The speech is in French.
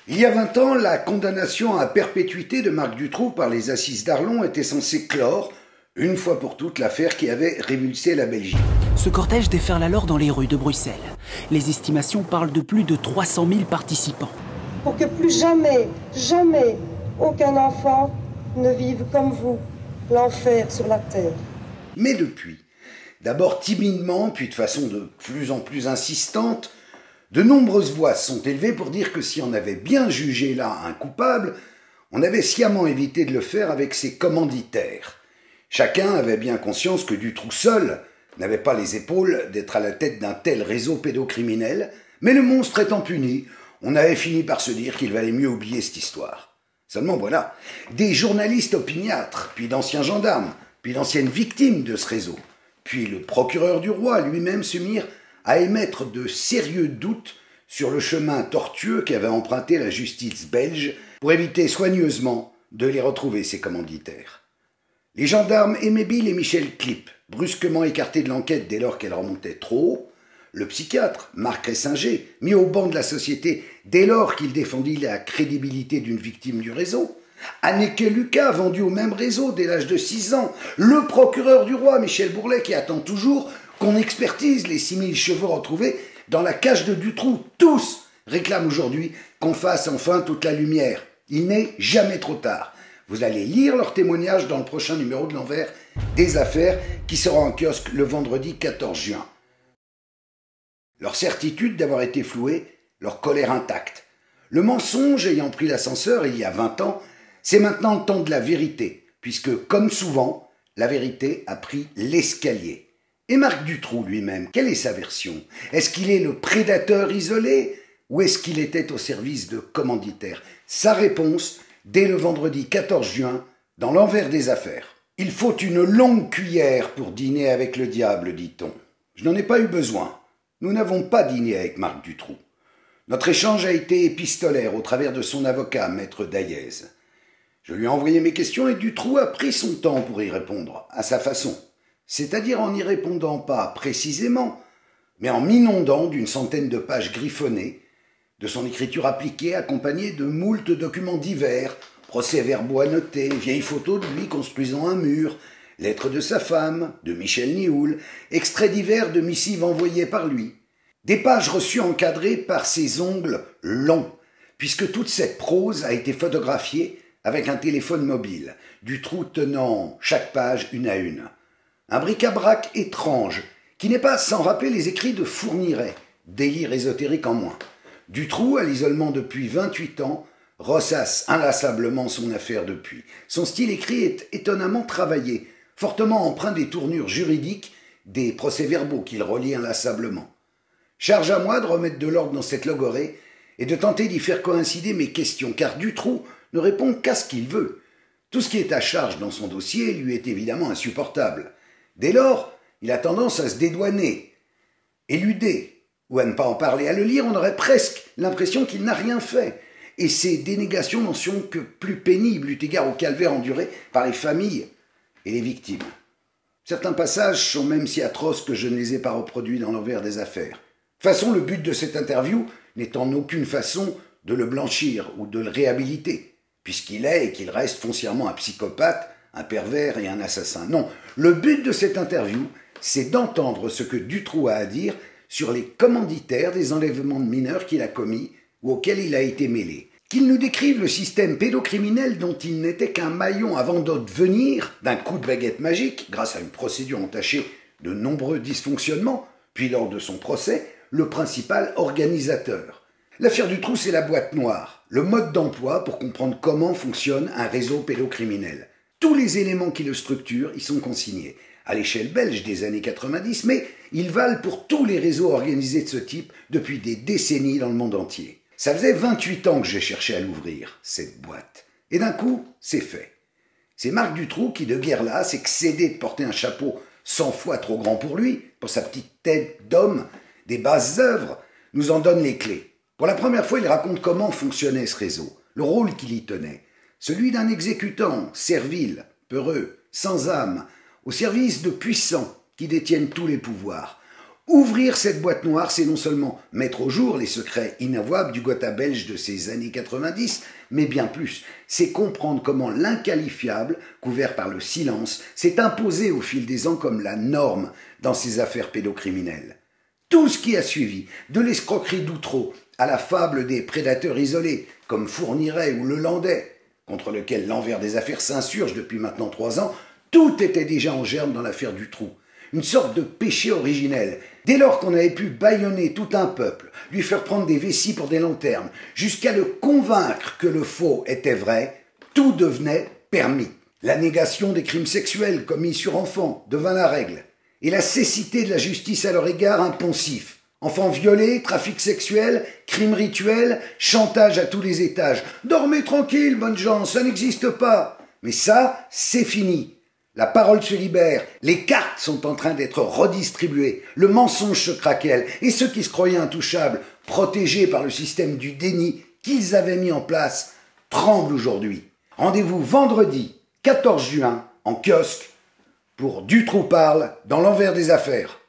Il y a 20 ans, la condamnation à perpétuité de Marc Dutroux par les assises d'Arlon était censée clore, une fois pour toutes, l'affaire qui avait révulsé la Belgique. Ce cortège déferle alors dans les rues de Bruxelles. Les estimations parlent de plus de 300 000 participants. Pour que plus jamais, jamais, aucun enfant ne vive comme vous, l'enfer sur la terre. Mais depuis, d'abord timidement, puis de façon de plus en plus insistante, de nombreuses voix sont élevées pour dire que si on avait bien jugé là un coupable, on avait sciemment évité de le faire avec ses commanditaires. Chacun avait bien conscience que Dutroux seul n'avait pas les épaules d'être à la tête d'un tel réseau pédocriminel, mais le monstre étant puni, on avait fini par se dire qu'il valait mieux oublier cette histoire. Seulement voilà, des journalistes opiniâtres, puis d'anciens gendarmes, puis d'anciennes victimes de ce réseau, puis le procureur du roi lui-même se mirent à émettre de sérieux doutes sur le chemin tortueux qu'avait emprunté la justice belge pour éviter soigneusement de les retrouver, ses commanditaires. Les gendarmes Aimé Bill et Michel Clip, brusquement écartés de l'enquête dès lors qu'elle remontait trop haut, le psychiatre Marc Ressinger, mis au banc de la société dès lors qu'il défendit la crédibilité d'une victime du réseau, Anneke Lucas, vendu au même réseau dès l'âge de 6 ans, le procureur du roi Michel Bourlet qui attend toujours qu'on expertise les 6000 chevaux retrouvés dans la cage de Dutroux. Tous réclament aujourd'hui qu'on fasse enfin toute la lumière. Il n'est jamais trop tard. Vous allez lire leurs témoignages dans le prochain numéro de l'Envers des Affaires qui sera en kiosque le vendredi 14 juin. Leur certitude d'avoir été flouée, leur colère intacte. Le mensonge ayant pris l'ascenseur il y a 20 ans, c'est maintenant le temps de la vérité, puisque, comme souvent, la vérité a pris l'escalier. Et Marc Dutroux lui-même, quelle est sa version? Est-ce qu'il est le prédateur isolé ou est-ce qu'il était au service de commanditaires? Sa réponse, dès le vendredi 14 juin, dans l'Envers des Affaires. Il faut une longue cuillère pour dîner avec le diable, dit-on. Je n'en ai pas eu besoin. Nous n'avons pas dîné avec Marc Dutroux. Notre échange a été épistolaire au travers de son avocat, maître Daillez. Je lui ai envoyé mes questions et Dutroux a pris son temps pour y répondre, à sa façon. C'est-à-dire en n'y répondant pas précisément, mais en m'inondant d'une centaine de pages griffonnées, de son écriture appliquée accompagnée de moult documents divers, procès-verbaux annotés, vieilles photos de lui construisant un mur, lettres de sa femme, de Michel Nioul, extraits divers de missives envoyées par lui. Des pages reçues encadrées par ses ongles longs, puisque toute cette prose a été photographiée avec un téléphone mobile, Dutroux tenant chaque page une à une. Un bric-à-brac étrange, qui n'est pas sans rappeler les écrits de Fourniret, délire ésotérique en moins. Dutroux, à l'isolement depuis 28 ans, ressasse inlassablement son affaire depuis. Son style écrit est étonnamment travaillé, fortement empreint des tournures juridiques, des procès-verbaux qu'il relie inlassablement. Charge à moi de remettre de l'ordre dans cette logorée et de tenter d'y faire coïncider mes questions, car Dutroux ne répond qu'à ce qu'il veut. Tout ce qui est à charge dans son dossier lui est évidemment insupportable. Dès lors, il a tendance à se dédouaner, éluder, ou à ne pas en parler. À le lire, on aurait presque l'impression qu'il n'a rien fait. Et ces dénégations n'en sont que plus pénibles eu égard au calvaire enduré par les familles et les victimes. Certains passages sont même si atroces que je ne les ai pas reproduits dans l'Envers des Affaires. De toute façon, le but de cette interview n'est en aucune façon de le blanchir ou de le réhabiliter, puisqu'il est et qu'il reste foncièrement un psychopathe, un pervers et un assassin. Non, le but de cette interview, c'est d'entendre ce que Dutroux a à dire sur les commanditaires des enlèvements de mineurs qu'il a commis ou auxquels il a été mêlé. Qu'il nous décrive le système pédocriminel dont il n'était qu'un maillon avant de devenir, d'un coup de baguette magique, grâce à une procédure entachée de nombreux dysfonctionnements, puis lors de son procès, le principal organisateur. L'affaire Dutroux, c'est la boîte noire, le mode d'emploi pour comprendre comment fonctionne un réseau pédocriminel. Tous les éléments qui le structurent y sont consignés, à l'échelle belge des années 90, mais ils valent pour tous les réseaux organisés de ce type depuis des décennies dans le monde entier. Ça faisait 28 ans que j'ai cherché à l'ouvrir, cette boîte. Et d'un coup, c'est fait. C'est Marc Dutroux qui, de guerre lasse, excédé de porter un chapeau 100 fois trop grand pour lui, pour sa petite tête d'homme, des basses œuvres, nous en donne les clés. Pour la première fois, il raconte comment fonctionnait ce réseau, le rôle qu'il y tenait. Celui d'un exécutant, servile, peureux, sans âme, au service de puissants qui détiennent tous les pouvoirs. Ouvrir cette boîte noire, c'est non seulement mettre au jour les secrets inavouables du Gotha belge de ces années 90, mais bien plus, c'est comprendre comment l'inqualifiable, couvert par le silence, s'est imposé au fil des ans comme la norme dans ces affaires pédocriminelles. Tout ce qui a suivi, de l'escroquerie d'Outreau à la fable des prédateurs isolés, comme Fourniret ou Lelandais, contre lequel l'envers des affaires s'insurge depuis maintenant 3 ans, tout était déjà en germe dans l'affaire Dutroux. Une sorte de péché originel. Dès lors qu'on avait pu bâillonner tout un peuple, lui faire prendre des vessies pour des lanternes, jusqu'à le convaincre que le faux était vrai, tout devenait permis. La négation des crimes sexuels commis sur enfants devint la règle, et la cécité de la justice à leur égard un poncif. Enfants violés, trafic sexuel, crimes rituels, chantage à tous les étages. Dormez tranquille, bonnes gens, ça n'existe pas. Mais ça, c'est fini. La parole se libère, les cartes sont en train d'être redistribuées, le mensonge se craquelle, et ceux qui se croyaient intouchables, protégés par le système du déni qu'ils avaient mis en place, tremblent aujourd'hui. Rendez-vous vendredi 14 juin en kiosque pour Dutroux parle dans l'envers des affaires.